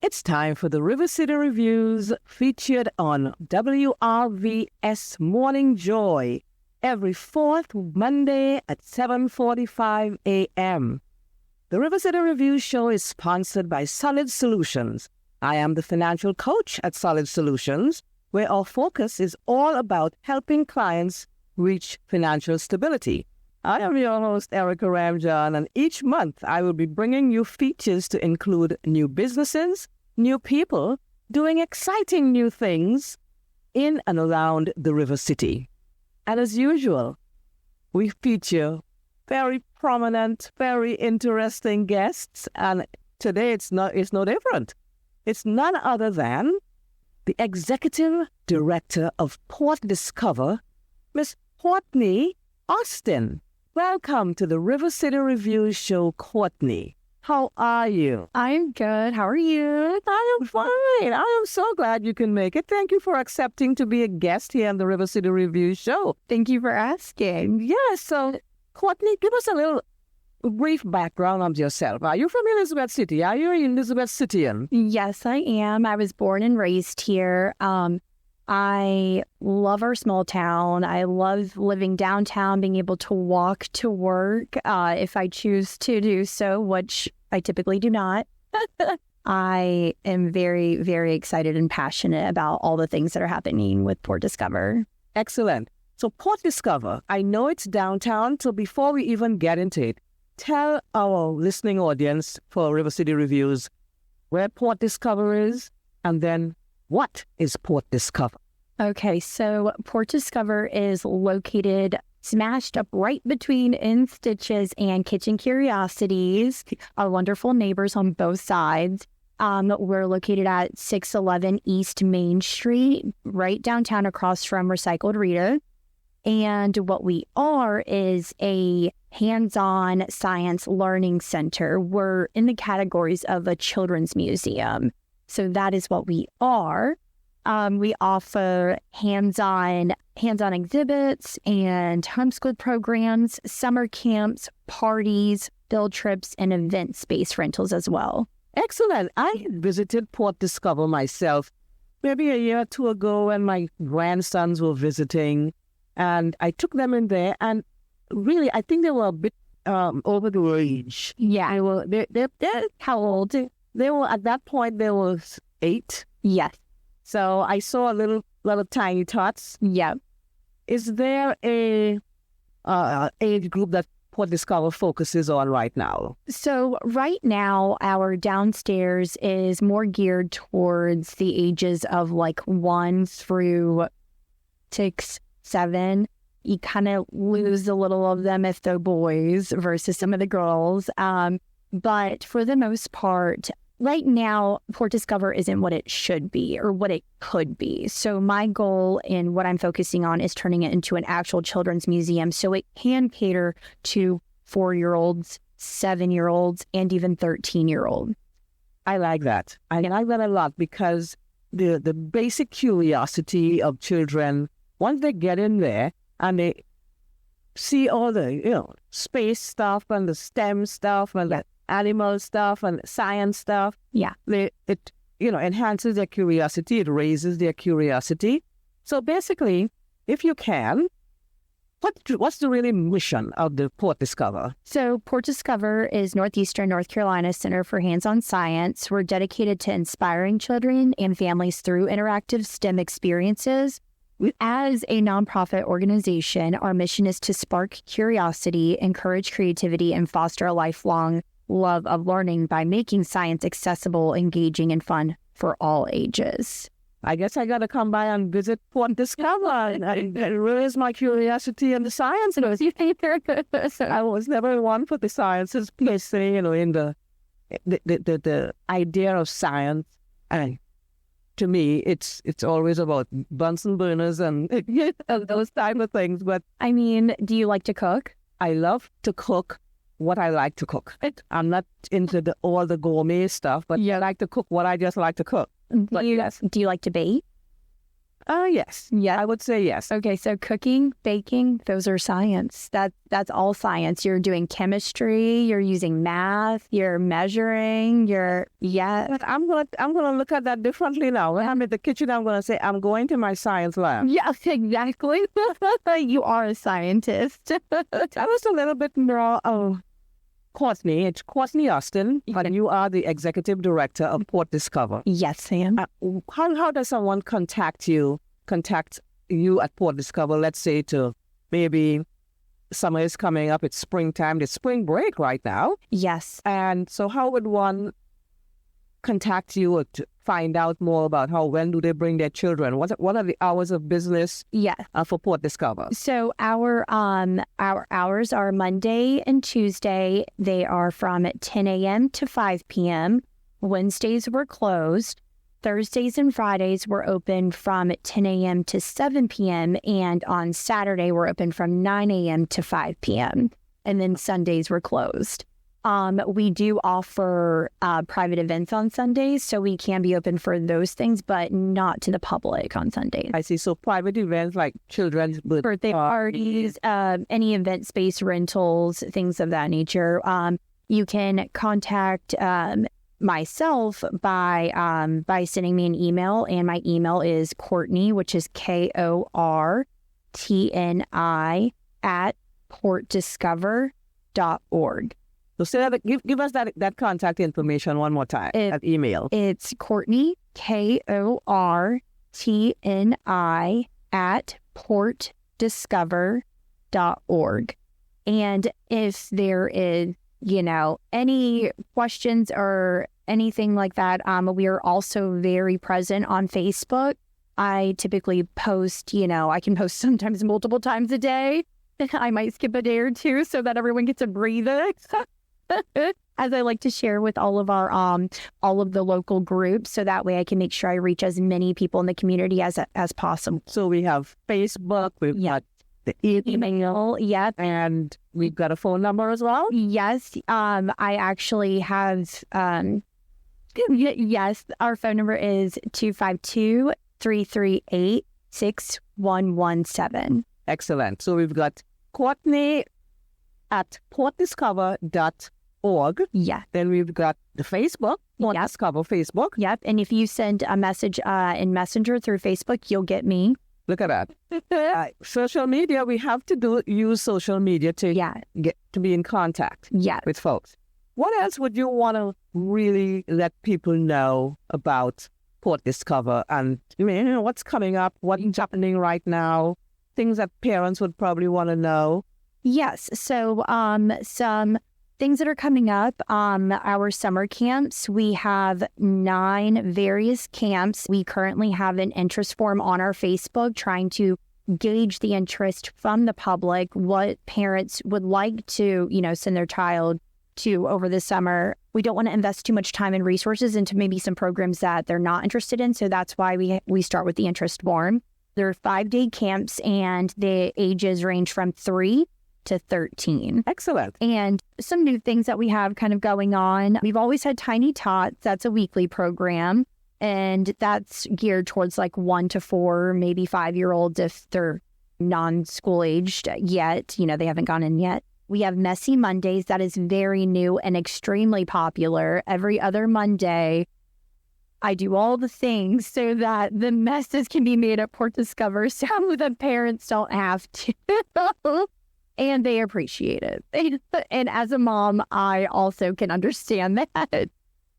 It's time for the River City Reviews featured on WRVS Morning Joy every fourth Monday at 7:45 a.m. The River City Reviews show is sponsored by Solid Solutions. I am the financial coach at Solid Solutions, where our focus is all about helping clients reach financial stability. I am your host, Erica Ramjohn, and each month I will be bringing you features to include new businesses, new people, doing exciting new things in and around the River City. And as usual, we feature very prominent, very interesting guests, and today it's no different. It's none other than the Executive Director of Port Discover, Miss Courtney Austin. Welcome to the River City Review show, Courtney. How are you? I'm good. How are you? I am fine. I am so glad you can make it. Thank you for accepting to be a guest here on the River City Review show. Thank you for asking. Yeah, so Courtney, give us a little brief background of yourself. Are you from Elizabeth City? Are you an Elizabeth Cityan? Yes, I am. I was born and raised here. I love our small town. I love living downtown, being able to walk to work if I choose to do so, which I typically do not. I am very, very excited and passionate about all the things that are happening with Port Discover. Excellent. So Port Discover, I know it's downtown, so before we even get into it, tell our listening audience for River City Reviews where Port Discover is, and then what is Port Discover? Okay, so Port Discover is located smashed up right between In Stitches and Kitchen Curiosities, our wonderful neighbors on both sides. We're located at 611 East Main Street, right downtown across from Recycled Rita. And what we are is a hands-on science learning center. We're in the categories of a children's museum. So that is what we are. We offer hands-on exhibits and homeschool programs, summer camps, parties, field trips, and event space rentals as well. Excellent. I visited Port Discover myself maybe a year or two ago when my grandsons were visiting, and I took them in there, and really, I think they were a bit over the age. Yeah. They're how old? They were, at that point, they were 8. Yes. So I saw little tiny tots. Yeah. Is there a age group that Port Discover focuses on right now? So right now, our downstairs is more geared towards the ages of like 1 through 6, 7. You kind of lose a little of them if they're boys versus some of the girls. But for the most part, right now, Port Discover isn't what it should be or what it could be. So my goal and what I'm focusing on is turning it into an actual children's museum so it can cater to 4-year-olds, 7-year-olds, and even 13-year-olds. I like that. I like that a lot because the basic curiosity of children, once they get in there and they see all the space stuff and the STEM stuff and the animal stuff and science stuff. Yeah. It enhances their curiosity. It raises their curiosity. So basically, if you can, what's the really mission of the Port Discover? So Port Discover is Northeastern North Carolina Center for Hands-on Science. We're dedicated to inspiring children and families through interactive STEM experiences. As a nonprofit organization, our mission is to spark curiosity, encourage creativity, and foster a lifelong love of learning by making science accessible, engaging, and fun for all ages. I guess I got to come by and visit Port Discover and raise my curiosity in the science. I was never one for the sciences, plus, in the idea of science. And to me, it's always about Bunsen burners and those type of things. But I mean, do you like to cook? I love to cook what I like to cook. I'm not into all the gourmet stuff, but I like to cook what I just like to cook. Do you like to bake? Yes. Yeah. I would say yes. Okay, so cooking, baking, those are science. That's all science. You're doing chemistry, you're using math, you're measuring, But I'm gonna look at that differently now. When I'm in the kitchen, I'm gonna say I'm going to my science lab. Yes, exactly. You are a scientist. Tell us a little bit more of Courtney. It's Courtney Austin, and you are the executive director of Port Discover. Yes, Sam. How does someone contact you at Port Discover, let's say to maybe summer is coming up, it's springtime, it's spring break right now. Yes. And so how would one contact you to find out more about when do they bring their children? What are the hours of business for Port Discover? So our hours are Monday and Tuesday. They are from 10 a.m. to 5 p.m. Wednesdays we're closed. Thursdays and Fridays we're open from 10 a.m. to 7 p.m. And on Saturday we're open from 9 a.m. to 5 p.m. And then Sundays we're closed. We do offer private events on Sundays, so we can be open for those things, but not to the public on Sundays. I see. So private events like children's birthday parties, any event space rentals, things of that nature. You can contact myself by sending me an email, and my email is Courtney, which is KORTNI @portdiscover.org. So say that, give us that contact information one more time, that email. It's Courtney, KORTNI @portdiscover.org. And if there is, any questions or anything like that, we are also very present on Facebook. I typically post, I can post sometimes multiple times a day. I might skip a day or two so that everyone gets a breather. As I like to share with all of our all of the local groups, so that way I can make sure I reach as many people in the community as possible. So we have Facebook, we've got the email, and we've got a phone number as well. Yes, I actually have. Yes, our phone number is 252-338-6117. Excellent. So we've got Courtney at portdiscover.org. Yeah. Then we've got the Facebook, Port Discover Facebook. Yep. And if you send a message in Messenger through Facebook, you'll get me. Look at that. Social media, we have to use social media to get to be in contact with folks. What else would you want to really let people know about Port Discover and what's coming up, what's happening right now, things that parents would probably want to know? Yes. So some things that are coming up, our summer camps, we have 9 various camps. We currently have an interest form on our Facebook trying to gauge the interest from the public, what parents would like to, send their child to over the summer. We don't want to invest too much time and resources into maybe some programs that they're not interested in. So that's why we start with the interest form. There are 5-day camps and the ages range from 3 to 13. Excellent. And some new things that we have kind of going on. We've always had Tiny Tots. That's a weekly program. And that's geared towards like 1 to 4, maybe 5-year-olds if they're non-school aged yet. They haven't gone in yet. We have Messy Mondays. That is very new and extremely popular. Every other Monday, I do all the things so that the messes can be made at Port Discover so the parents don't have to. And they appreciate it. And as a mom, I also can understand that.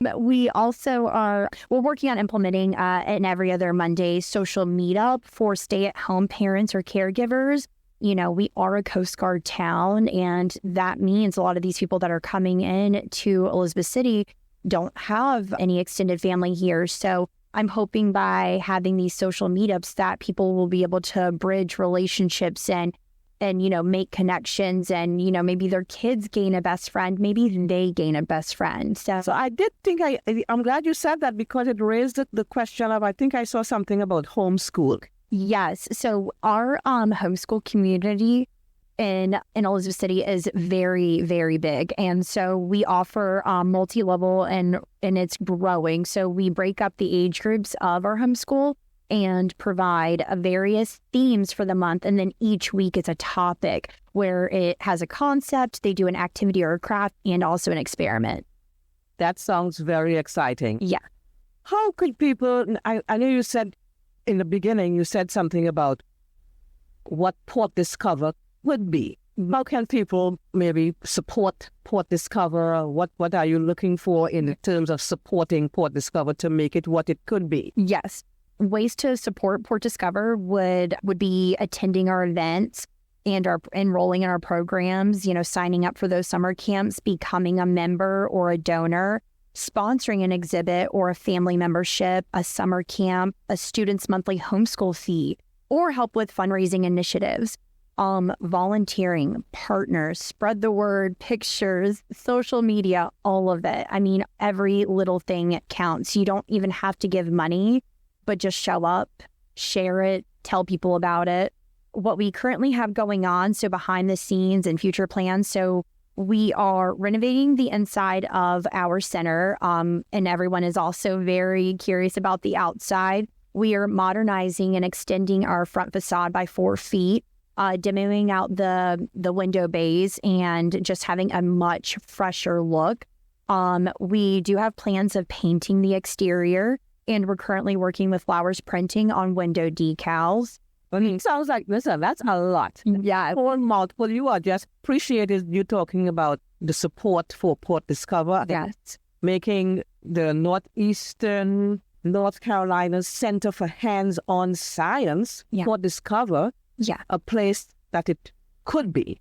But we also we're working on implementing an every other Monday social meetup for stay-at-home parents or caregivers. We are a Coast Guard town, and that means a lot of these people that are coming in to Elizabeth City don't have any extended family here. So I'm hoping by having these social meetups that people will be able to bridge relationships and make connections and, maybe their kids gain a best friend. Maybe they gain a best friend. So I did think I'm glad you said that because it raised the question of, I think I saw something about homeschool. Yes. So our homeschool community in Elizabeth City is very, very big. And so we offer multi-level and it's growing. So we break up the age groups of our homeschool and provide various themes for the month. And then each week it's a topic where it has a concept, they do an activity or a craft, and also an experiment. That sounds very exciting. Yeah. How could people, I know you said in the beginning, you said something about what Port Discover would be. How can people maybe support Port Discover? What are you looking for in terms of supporting Port Discover to make it what it could be? Yes. Ways to support Port Discover would be attending our events and enrolling in our programs, signing up for those summer camps, becoming a member or a donor, sponsoring an exhibit or a family membership, a summer camp, a student's monthly homeschool fee, or help with fundraising initiatives. Volunteering, partners, spread the word, pictures, social media, all of it. I mean, every little thing counts. You don't even have to give money, but just show up, share it, tell people about it. What we currently have going on, so behind the scenes and future plans. So we are renovating the inside of our center, and everyone is also very curious about the outside. We are modernizing and extending our front facade by 4 feet. Demoing out the window bays and just having a much fresher look. We do have plans of painting the exterior, and we're currently working with Flowers Printing on window decals. It sounds like, listen, that's a lot. Yeah. For multiple, you are just appreciated you talking about the support for Port Discover. Yes. Making the Northeastern North Carolina Center for Hands-on Science, Port Discover, a place that it could be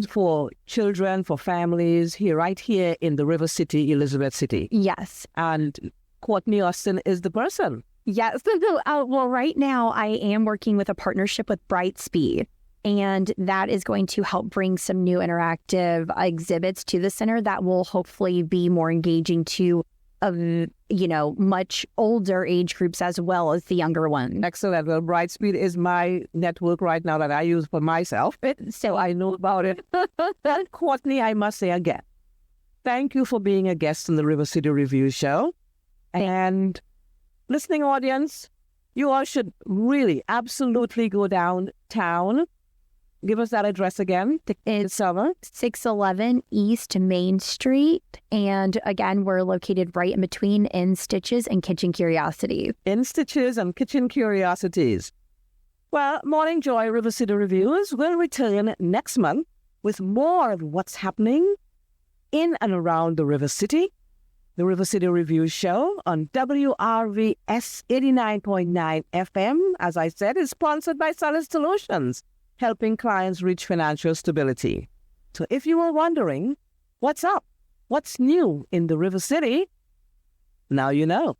for children, for families, right here in the River City, Elizabeth City. Yes. And Courtney Austin is the person. Yes. Well, right now I am working with a partnership with Brightspeed, and that is going to help bring some new interactive exhibits to the center that will hopefully be more engaging to much older age groups as well as the younger ones. Excellent. Well, Brightspeed is my network right now that I use for myself, so I know about it. Courtney, I must say again, thank you for being a guest on the River City Review Show. And listening audience, you all should really absolutely go downtown. Give us that address again. It's 611 East Main Street. And again, we're located right in between In Stitches and Kitchen Curiosities. In Stitches and Kitchen Curiosities. Well, Morning Joy River City Reviews will return next month with more of what's happening in and around the River City. The River City Review Show on WRVS 89.9 FM, as I said, is sponsored by Solid Solutions, helping clients reach financial stability. So if you were wondering, what's up? What's new in the River City? Now you know.